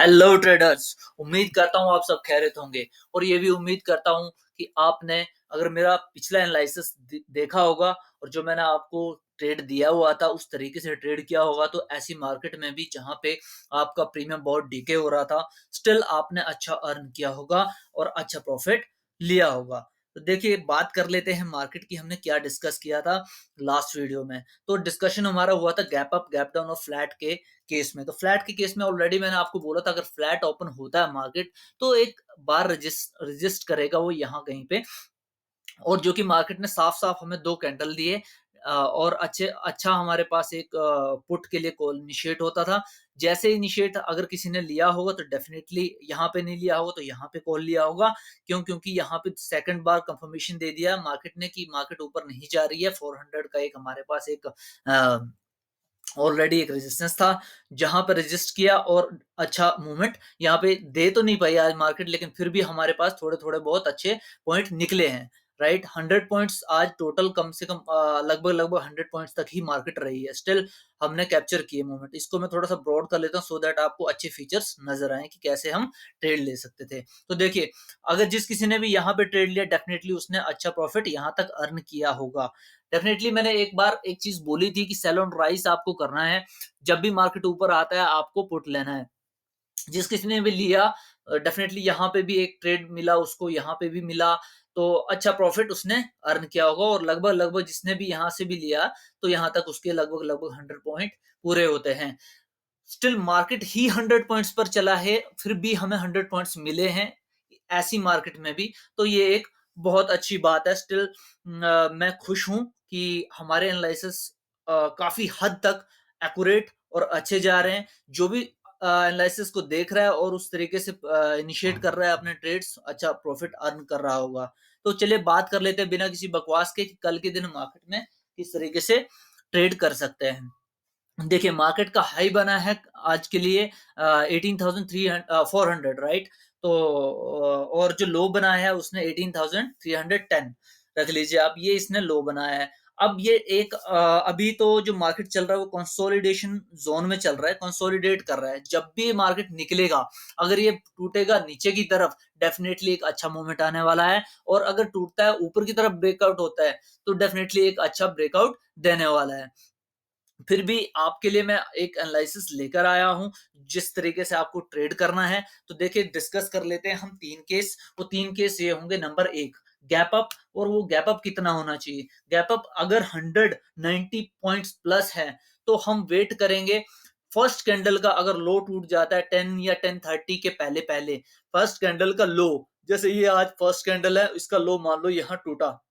Hello traders. उम्मीद करता हूँ आप सब खैरियत होंगे और ये भी उम्मीद करता हूँ कि आपने अगर मेरा पिछला एनालिसिस देखा होगा और जो मैंने आपको ट्रेड दिया हुआ था उस तरीके से ट्रेड किया होगा, तो ऐसी मार्केट में भी जहां पे आपका प्रीमियम बहुत डीके हो रहा था, स्टिल आपने अच्छा अर्न किया होगा और अच्छा प्रॉफिट लिया होगा। तो देखिए, बात कर लेते हैं मार्केट की। हमने क्या डिस्कस किया था लास्ट वीडियो में। तो डिस्कशन हमारा हुआ था गैप अप, गैप डाउन और फ्लैट के केस में। तो फ्लैट के केस में ऑलरेडी मैंने आपको बोला था, अगर फ्लैट ओपन होता है मार्केट तो एक बार रजिस्ट करेगा वो यहाँ कहीं पे, और जो कि मार्केट ने साफ साफ हमें दो कैंडल दिए और अच्छा हमारे पास एक पुट के लिए कॉल इनिशिएट होता था। जैसे इनिशिएट अगर किसी ने लिया होगा तो डेफिनेटली यहाँ पे नहीं लिया होगा तो यहाँ पे कॉल लिया होगा। क्योंकि यहाँ पे सेकंड बार कंफर्मेशन दे दिया मार्केट ने कि मार्केट ऊपर नहीं जा रही है। 400 का एक हमारे पास एक ऑलरेडी एक रेजिस्टेंस था जहां पर रजिस्ट किया और अच्छा मूवमेंट यहाँ पे दे तो नहीं पाई आज मार्केट, लेकिन फिर भी हमारे पास थोड़े थोड़े बहुत अच्छे पॉइंट निकले हैं। राइट, 100 पॉइंट्स आज टोटल, कम से कम लगभग लगभग 100 पॉइंट्स तक ही मार्केट रही है। स्टिल हमने कैप्चर किए मूवमेंट। इसको मैं थोड़ा सा ब्रॉड कर लेता हूँ सो दैट आपको अच्छे फीचर्स नजर आए कि कैसे हम ट्रेड ले सकते थे। तो देखिए, अगर जिस किसी ने भी यहाँ पे ट्रेड लिया डेफिनेटली उसने अच्छा प्रॉफिट यहाँ तक अर्न किया होगा। डेफिनेटली मैंने एक बार एक चीज बोली थी कि सेल ऑन राइस आपको करना है। जब भी मार्केट ऊपर आता है आपको पुट लेना है। जिस किसी ने भी लिया डेफिनेटली यहाँ पे भी एक ट्रेड मिला उसको, यहाँ पे भी मिला, तो अच्छा प्रॉफिट उसने अर्न किया होगा। और लगभग लगभग जिसने भी यहाँ से भी लिया तो यहाँ तक उसके लगभग लगभग 100 पॉइंट पूरे होते हैं। स्टिल मार्केट ही 100 पॉइंट्स पर चला है, फिर भी हमें 100 पॉइंट्स मिले हैं ऐसी मार्केट में भी। तो ये एक बहुत अच्छी बात है। स्टिल मैं खुश हूं कि हमारे एनालिसिस काफी हद तक एक्यूरेट और अच्छे जा रहे हैं। जो भी एनालिसिस को देख रहा है और उस तरीके से इनिशिएट कर रहा है अपने ट्रेड्स, अच्छा प्रॉफिट अर्न कर रहा होगा। तो चलिए बात कर लेते हैं बिना किसी बकवास के कि कल के दिन मार्केट में किस तरीके से ट्रेड कर सकते हैं। देखिए, मार्केट का हाई बना है आज के लिए 18,400, राइट। तो और जो लो बना है उसने 18,310 रख लीजिए आप, ये इसने लो बनाया है। अब ये एक अभी तो जो मार्केट चल रहा है वो कंसोलिडेशन जोन में चल रहा है, कंसोलिडेट कर रहा है। जब भी मार्केट निकलेगा, अगर ये टूटेगा नीचे की तरफ, डेफिनेटली एक अच्छा मूवमेंट आने वाला है। और अगर टूटता है ऊपर की तरफ, ब्रेकआउट होता है, तो डेफिनेटली एक अच्छा ब्रेकआउट देने वाला है। फिर भी आपके लिए मैं एक एनालिसिस लेकर आया हूं जिस तरीके से आपको ट्रेड करना है। तो देखिए, डिस्कस कर लेते हैं हम तीन केस। वो तीन केस ये होंगे। नंबर एक, गैप अप। और वो गैप अप कितना होना चाहिए? गैप अप अगर 190 पॉइंट्स प्लस है तो हम वेट करेंगे। फर्स्ट कैंडल का अगर लो टूट जाता है 10 या 10:30 के पहले पहले, फर्स्ट कैंडल का लो, जैसे ये आज फर्स्ट कैंडल है, इसका लो मान लो यहाँ टूटा,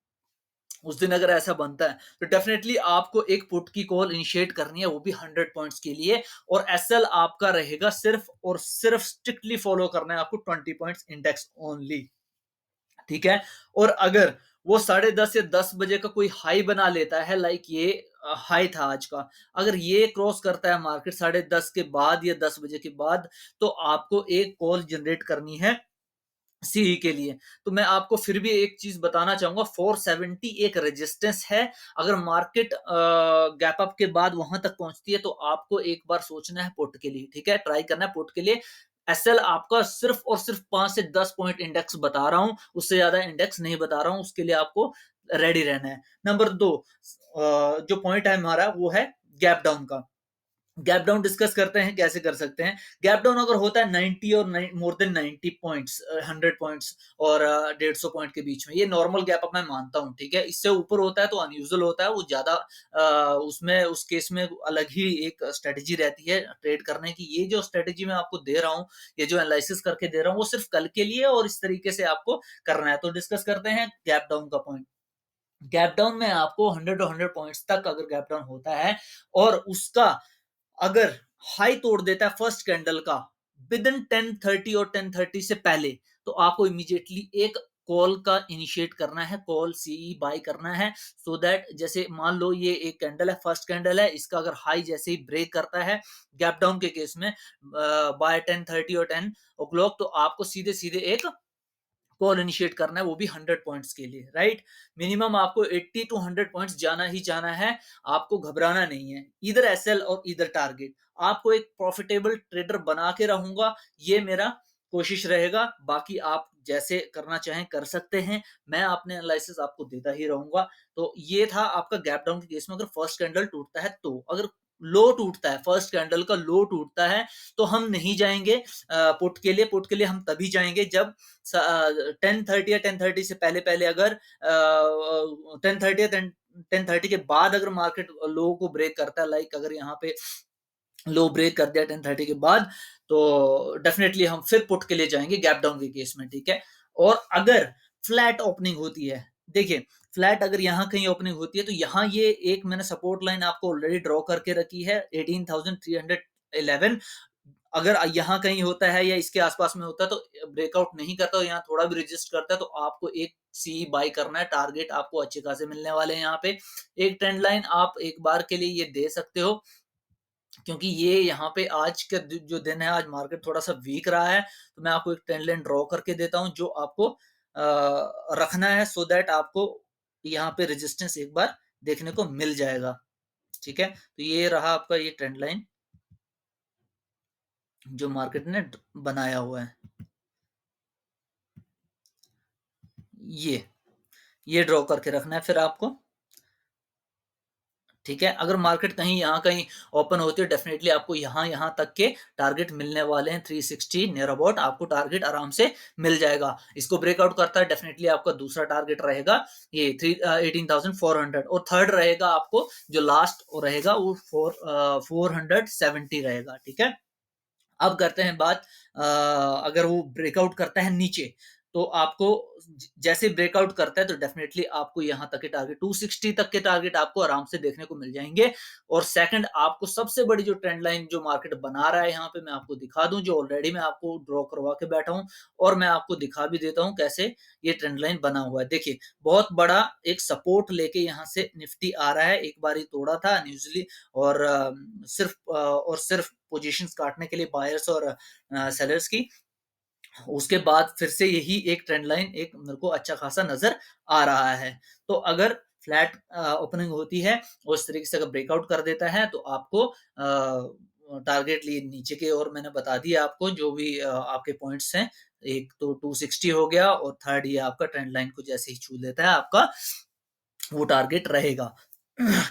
उस दिन अगर ऐसा बनता है तो डेफिनेटली आपको एक पुट की कॉल इनिशिएट करनी है, वो भी 100 पॉइंट्स के लिए। और एसएल आपका रहेगा सिर्फ और सिर्फ स्ट्रिक्टली फॉलो करना है आपको 20 पॉइंट्स इंडेक्स ओनली। ठीक है। और अगर वो 10:30 या 10 बजे का कोई हाई बना लेता है, लाइक ये हाई था आज का, अगर ये क्रॉस करता है मार्केट 10:30 के बाद या 10 बजे के बाद, तो आपको एक कॉल जनरेट करनी है सीई के लिए। तो मैं आपको फिर भी एक चीज बताना चाहूंगा, 470 एक रेजिस्टेंस है। अगर मार्केट गैप अप के बाद वहां तक पहुंचती है तो आपको एक बार सोचना है पुट के लिए। ठीक है, ट्राई करना है पुट के लिए। एसएल आपका सिर्फ और सिर्फ 5 से 10 पॉइंट इंडेक्स बता रहा हूं, उससे ज्यादा इंडेक्स नहीं बता रहा हूं। उसके लिए आपको रेडी रहना है। नंबर दो, जो पॉइंट है हमारा वो है गैप डाउन का। गैप डाउन डिस्कस करते हैं कैसे कर सकते हैं। गैप डाउन अगर होता है 90 और मोर देन 90 पॉइंट्स, 100 पॉइंट्स और 150 पॉइंट के बीच में, ये नॉर्मल गैप अप मैं मानता हूँ। ठीक है, इससे ऊपर होता है तो अनयूजुअल होता है, वो ज्यादा उसमें उस केस में अलग ही एक स्ट्रेटेजी रहती है ट्रेड करने की। ये जो स्ट्रेटेजी मैं आपको दे रहा हूँ, ये जो एनालिसिस करके दे रहा हूँ, वो सिर्फ कल के लिए और इस तरीके से आपको करना है। तो डिस्कस करते हैं गैप डाउन का पॉइंट। गैप डाउन में आपको 100 तक अगर गैप डाउन होता है और उसका अगर हाई तोड़ देता है फर्स्ट कैंडल का विद इन 10:30 और 10:30 से पहले, तो आपको इमीडिएटली एक कॉल का इनिशिएट करना है, कॉल सीई बाय करना है। सो दैट जैसे मान लो ये एक कैंडल है, फर्स्ट कैंडल है, इसका अगर हाई जैसे ही ब्रेक करता है गैप डाउन के केस में बाय 10:30 और 10 o'clock, तो आपको सीधे सीधे एक कॉल इनिशिएट करना है, वो भी 100 पॉइंट्स के लिए, राइट? मिनिमम आपको 80 टू 100 पॉइंट्स जाना ही जाना है, आपको घबराना नहीं है। ईदर एसएल और ईदर टारगेट। आपको एक प्रॉफिटेबल ट्रेडर बना के रहूँगा, ये मेरा कोशिश रहेगा। बाकी आप जैसे करना चाहें कर सकते हैं। मैं अपने एनालिसिस आपको देता ही रहूँगा। तो ये था आपका गैप डाउन के केस में, अगर फर्स्ट कैंडल टूटता है तो। अगर लो टूटता है, फर्स्ट कैंडल का लो टूटता है, तो हम नहीं जाएँगे पुट के लिए। पुट के लिए हम तभी जाएँगे जब 10:30 या 10:30 से पहले-पहले, अगर 10:30 या 10:30 के बाद अगर मार्केट लो को ब्रेक करता है, लाइक अगर यहाँ पे लो ब्रेक कर दिया 10:30 के बाद, तो डेफिनेटली हम फिर पुट के लिए जाएँगे गैप डाउन के केस में, ठीक है? और अगर फ्लैट ओपनिंग होती है, देखिए फ्लैट अगर यहाँ कहीं ओपनिंग होती है, तो यहाँ ये एक मैंने सपोर्ट लाइन आपको ऑलरेडी ड्रॉ करके रखी है 18,311। अगर यहाँ कहीं होता है या इसके आसपास में होता है, तो ब्रेकआउट नहीं करता और यहाँ थोड़ा भी रेजिस्ट करता है, तो आपको एक सी बाय करना है। टारगेट आपको अच्छे खासे मिलने वाले हैं यहाँ पे। एक ट्रेंड लाइन आप एक बार के लिए ये दे सकते हो, क्योंकि ये यहाँ पे आज का जो दिन है, आज मार्केट थोड़ा-सा वीक रहा है, तो मैं आपको एक ट्रेंड लाइन ड्रॉ करके देता हूँ, जो आपको रखना है, सो दैट आपको यहाँ पे रेजिस्टेंस एक बार देखने को मिल जाएगा, ठीक है? तो ये रहा आपका ये ट्रेंड लाइन, जो मार्केट ने बनाया हुआ है। ये, ये ड्रॉ करके रखना है फिर आपको। ठीक है? अगर मार्केट कहीं यहाँ कहीं ओपन होती है, डेफिनिटली आपको यहाँ तक के टारगेट मिलने वाले हैं। 360 नियर अबाउट आपको टारगेट आराम से मिल जाएगा। इसको ब्रेकआउट करता है, डेफिनिटली आपका दूसरा टारगेट रहेगा ये 18,400, और थर्ड रहेगा आपको जो लास्ट रहेगा वो 470 रहेगा, ठीक है? अब करते हैं बात, अगर वो ब्रेकआउट करता है नीचे, तो आपको जैसे ब्रेकआउट करता है, तो डेफिनेटली आपको यहाँ तक के टारगेट 260 तक के टारगेट आपको आराम से देखने को मिल जाएंगे। और सेकंड, आपको सबसे बड़ी जो ट्रेंड लाइन जो मार्केट बना रहा है, यहाँ पे मैं आपको दिखा दूं, जो ऑलरेडी मैं आपको ड्रॉ करवा के बैठा हूँ, और मैं आपको दिखा भी देता हूँ कैसे ये ट्रेंड लाइन बना हुआ है। देखिए, बहुत बड़ा एक सपोर्ट लेके यहाँ से निफ्टी आ रहा है, एक बार ही तोड़ा था न्यूजली, और सिर्फ पोजीशंस काटने के लिए बायर्स और सेलर्स की। उसके बाद फिर से यही एक ट्रेंड लाइन एक मेरे को अच्छा खासा नजर आ रहा है। तो अगर फ्लैट ओपनिंग होती है और इस तरीके से अगर ब्रेकआउट कर देता है, तो आपको टारगेट लिए नीचे के, और मैंने बता दिया आपको जो भी आपके पॉइंट्स हैं। एक तो 260 हो गया, और थर्ड ये आपका ट्रेंड लाइन को जैसे ही छू लेता है, आपका वो टारगेट रहेगा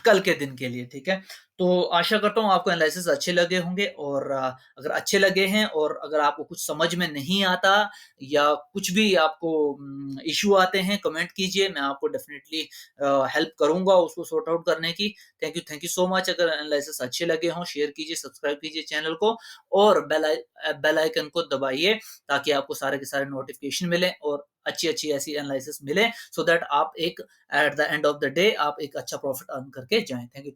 कल के दिन के लिए, ठीक है? तो आशा करता हूँ आपको एनालिसिस अच्छे लगे होंगे, और अगर अच्छे लगे हैं और अगर आपको कुछ समझ में नहीं आता या कुछ भी आपको इश्यू आते हैं, कमेंट कीजिए, मैं आपको डेफिनिटली हेल्प करूँगा उसको सॉर्ट आउट करने की। Thank you so much. अगर एनालिसिस अच्छे लगे हों, शेयर कीजिए, सब्सक्राइब कीजिए चैनल को, और बेल आइकन को दबाइए, ताकि आपको सारे के सारे नोटिफिकेशन मिलें और अच्छी-अच्छी ऐसी एनालिसिस मिले, सो दैट आप एक at the end of the day आप एक अच्छा प्रॉफिट अर्न करके जाएँ। Thank you.